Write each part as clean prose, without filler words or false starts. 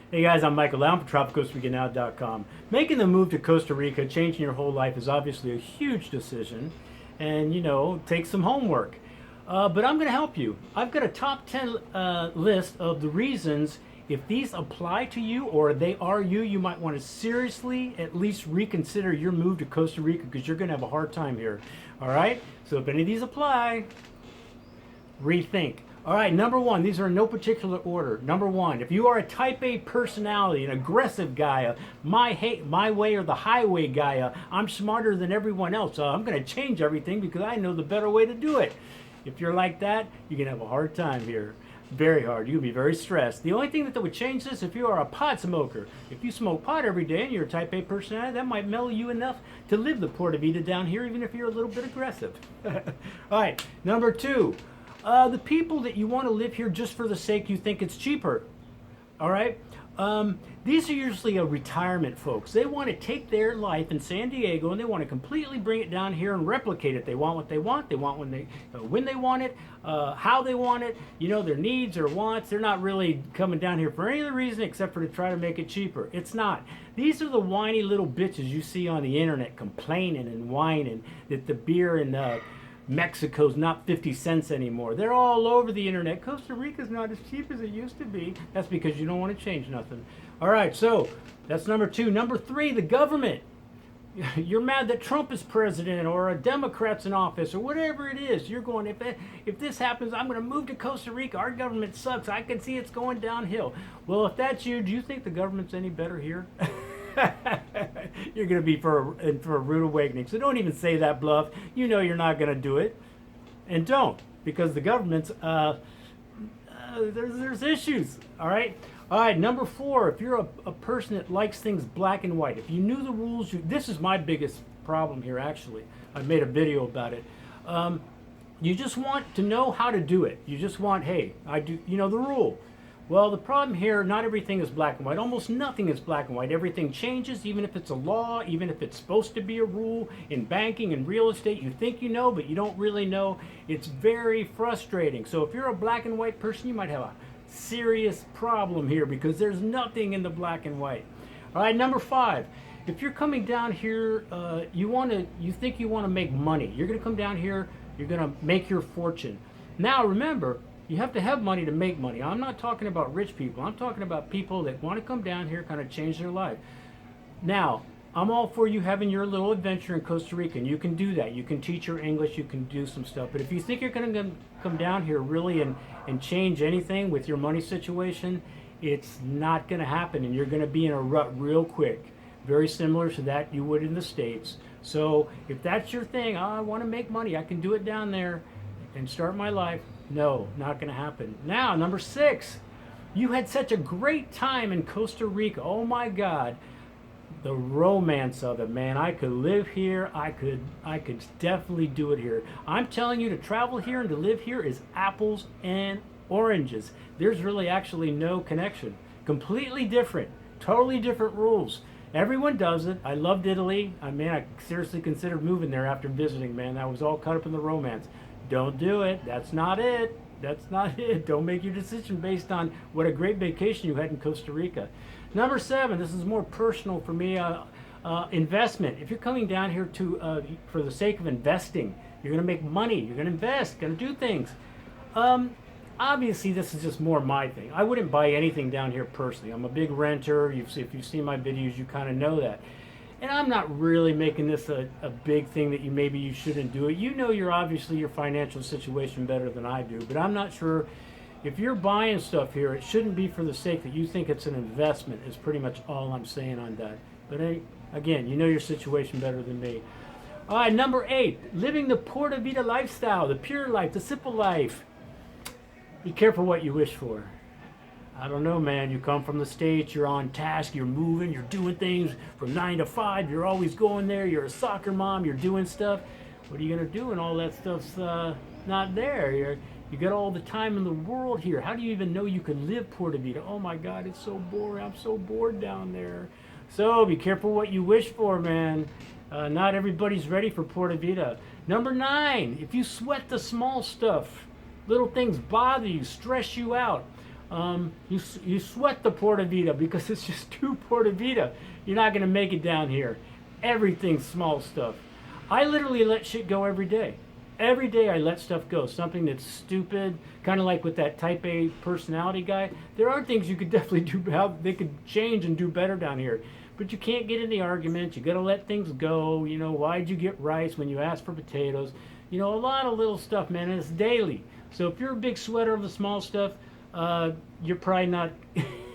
Hey guys, I'm Michael Lown from TropicCostaRicaNow.com. Making the move to Costa Rica, changing your whole life, is obviously a huge decision, and takes some homework. But I'm going to help you. I've got a top 10 list of the reasons. If these apply to you or they are you, you might want to seriously at least reconsider your move to Costa Rica because you're going to have a hard time here. All right? So if any of these apply, rethink. All right, number one, these are in no particular order. Number one, if you are a type A personality, an aggressive guy, my way or the highway guy, I'm smarter than everyone else, I'm going to change everything because I know the better way to do it. If you're like that, you're going to have a hard time here. Very hard. You'll be very stressed. The only thing that would change this if you are a pot smoker. If you smoke pot every day and you're a type A personality, that might mellow you enough to live the Pura Vida down here, even if you're a little bit aggressive. All right, number two. The people that you want to live here just for the sake you think it's cheaper. All right? These are usually retirement folks. They want to take their life in San Diego and they want to completely bring it down here and replicate it. They want what they want. They want when they want it, how they want it, their needs or wants. They're not really coming down here for any other reason except for to try to make it cheaper. It's not. These are the whiny little bitches you see on the internet complaining and whining that the beer and Mexico's not 50 cents anymore. They're all over the internet. Costa Rica's not as cheap as it used to be. That's because you don't want to change nothing. All right, so that's number two. Number three, the government. You're mad that Trump is president or a Democrat's in office or whatever it is. You're going, if this happens, I'm going to move to Costa Rica. Our government sucks. I can see it's going downhill. Well, if that's you, do you think the government's any better here? You're going to be for a rude awakening. So don't even say that bluff. You know you're not going to do it. And don't, because the government's, there's issues. All right? All right, number four, if you're a person that likes things black and white, if you knew the rules, this is my biggest problem here, actually. I made a video about it. You just want to know how to do it. You just want, hey, I do, the rule. Well, the problem here, not everything is black and white. Almost nothing is black and white. Everything changes, even if it's a law, even if it's supposed to be a rule. In banking and real estate, you think you know, but you don't really know. It's very frustrating. So if you're a black and white person, you might have a serious problem here because there's nothing in the black and white. All right, number five. If you're coming down here, you think you want to make money. You're going to come down here, you're going to make your fortune. Now, remember, you have to have money to make money. I'm not talking about rich people. I'm talking about people that want to come down here, kind of change their life. Now, I'm all for you having your little adventure in Costa Rica, and you can do that. You can teach your English, you can do some stuff. But if you think you're going to come down here really and change anything with your money situation, it's not going to happen, and you're going to be in a rut real quick. Very similar to that you would in the States. So if that's your thing, I want to make money, I can do it down there and start my life. No, not going to happen. Now, number six, you had such a great time in Costa Rica. Oh my God, the romance of it, man. I could live here. I could definitely do it here. I'm telling you, to travel here and to live here is apples and oranges. There's really actually no connection. Completely different, totally different rules. Everyone does it. I loved Italy. I seriously considered moving there after visiting, man. I was all caught up in the romance. Don't do it. That's not it. That's not it. Don't make your decision based on what a great vacation you had in Costa Rica. Number seven, this is more personal for me, investment. If you're coming down here for the sake of investing, you're going to make money, you're going to invest, going to do things. Obviously, this is just more my thing. I wouldn't buy anything down here personally. I'm a big renter. If you've seen my videos, you kind of know that. And I'm not really making this a big thing that maybe you shouldn't do it. You know your financial situation better than I do, but I'm not sure if you're buying stuff here, it shouldn't be for the sake that you think it's an investment is pretty much all I'm saying on that. But again, you know your situation better than me. All right, number eight, living the Pura Vida lifestyle, the pure life, the simple life. Be careful what you wish for. I don't know, man. You come from the States, you're on task, you're moving, you're doing things from 9 to 5, you're always going there, you're a soccer mom, you're doing stuff. What are you going to do when all that stuff's not there? You got all the time in the world here. How do you even know you can live Pura Vida? Oh my God, it's so boring. I'm so bored down there. So be careful what you wish for, man. Not everybody's ready for Pura Vida. Number 9, if you sweat the small stuff, little things bother you, stress you out. You sweat the Porta Vida because it's just too Porta Vida. You're not going to make it down here. Everything's small stuff. I literally let shit go every day. Every day I let stuff go. Something that's stupid, kind of like with that type A personality guy. There are things you could definitely do, how they could change and do better down here. But you can't get in the arguments. You got to let things go. You know, why'd you get rice when you asked for potatoes? You know, a lot of little stuff, man, and it's daily. So if you're a big sweater of the small stuff, you're probably not,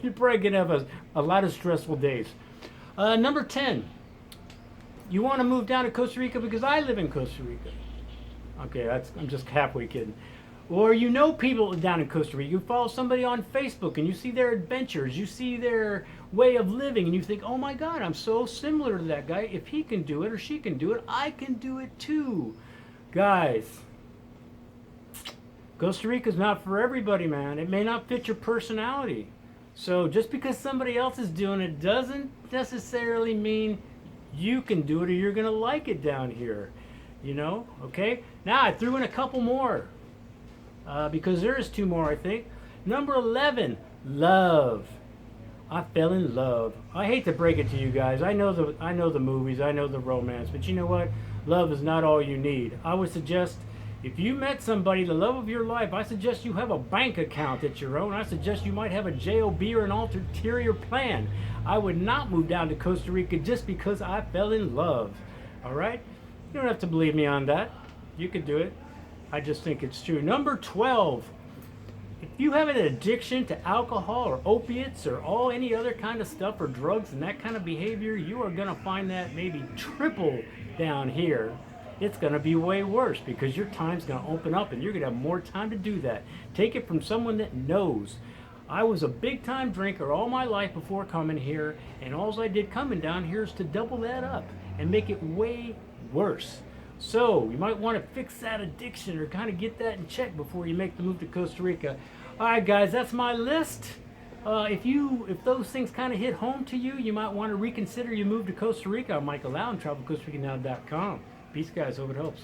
you're probably going to have a lot of stressful days. Number 10, you want to move down to Costa Rica because I live in Costa Rica. Okay, I'm just halfway kidding. Or you know people down in Costa Rica. You follow somebody on Facebook and you see their adventures, you see their way of living, and you think, oh my God, I'm so similar to that guy. If he can do it or she can do it, I can do it too. Guys, Costa Rica's not for everybody, man. It may not fit your personality. So just because somebody else is doing it doesn't necessarily mean you can do it or you're going to like it down here. You know, okay? Now I threw in a couple more because there is 2 more, I think. Number 11, love. I fell in love. I hate to break it to you guys. I know the movies, I know the romance, but you know what? Love is not all you need. I would suggest if you met somebody, the love of your life, I suggest you have a bank account that's your own. I suggest you might have a JOB or an ulterior plan. I would not move down to Costa Rica just because I fell in love. All right? You don't have to believe me on that. You could do it. I just think it's true. Number 12. If you have an addiction to alcohol or opiates or any other kind of stuff or drugs and that kind of behavior, you are going to find that maybe triple down here. It's going to be way worse because your time's going to open up and you're going to have more time to do that. Take it from someone that knows. I was a big time drinker all my life before coming here, and all I did coming down here is to double that up and make it way worse. So you might want to fix that addiction or kind of get that in check before you make the move to Costa Rica. All right, guys, that's my list. If those things kind of hit home to you, you might want to reconsider your move to Costa Rica. I'm Michael Allen, TravelCostaRicaNow.com. Peace, guys. Hope it helps.